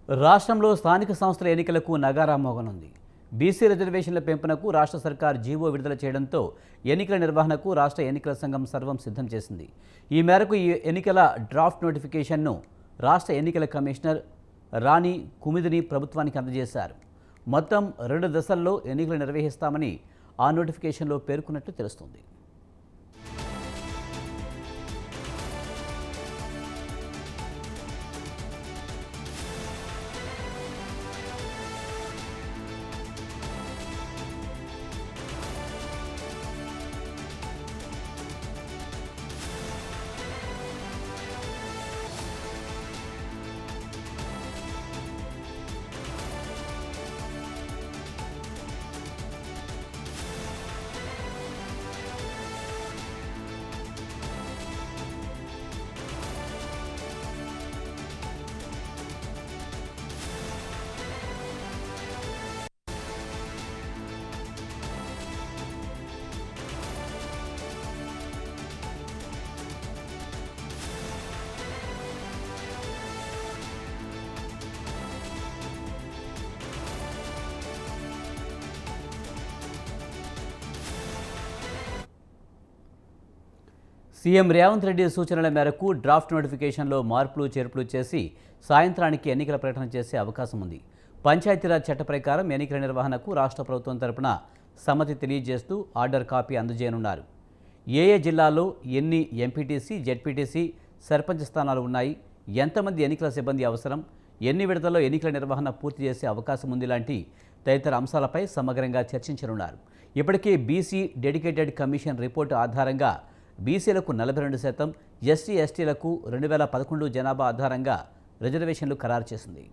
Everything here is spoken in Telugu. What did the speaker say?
రాష్ట్రంలో స్థానిక సంస్థల ఎన్నికలకు నగారా మోగనుంది. బీసీ రిజర్వేషన్ల పెంపునకు రాష్ట్ర సర్కార్ జీవో విడుదల చేయడంతో ఎన్నికల నిర్వహణకు రాష్ట్ర ఎన్నికల సంఘం సర్వం సిద్ధం చేసింది. ఈ మేరకు ఈ ఎన్నికల డ్రాఫ్ట్ నోటిఫికేషన్ను రాష్ట్ర ఎన్నికల కమిషనర్ రాణి కుమిదిని ప్రభుత్వానికి అందజేశారు. మొత్తం 2 దశల్లో ఎన్నికలు నిర్వహిస్తామని ఆ నోటిఫికేషన్లో పేర్కొన్నట్లు తెలుస్తోంది. సీఎం రేవంత్ రెడ్డి సూచనల మేరకు డ్రాఫ్ట్ నోటిఫికేషన్లో మార్పులు చేర్పులు చేసి సాయంత్రానికి ఎన్నికల ప్రకటన చేసే అవకాశం ఉంది. పంచాయతీరాజ్ చట్ట ప్రకారం ఎన్నికల నిర్వహణకు రాష్ట్ర ప్రభుత్వం తరపున సమ్మతి తెలియజేస్తూ ఆర్డర్ కాపీ అందజేయనున్నారు. ఏ జిల్లాలో ఎన్ని ఎంపీటీసీ, జెడ్పీటీసీ, సర్పంచ్ స్థానాలు ఉన్నాయి, ఎంతమంది ఎన్నికల సిబ్బంది అవసరం, ఎన్ని విడతల్లో ఎన్నికల నిర్వహణ పూర్తి చేసే అవకాశం ఉంది లాంటి తదితర అంశాలపై సమగ్రంగా చర్చించనున్నారు. ఇప్పటికే బీసీ డెడికేటెడ్ కమిషన్ రిపోర్టు ఆధారంగా బీసీలకు 42%, ఎస్సీ ఎస్టీలకు 2011 జనాభా ఆధారంగా రిజర్వేషన్లు ఖరారు చేసింది.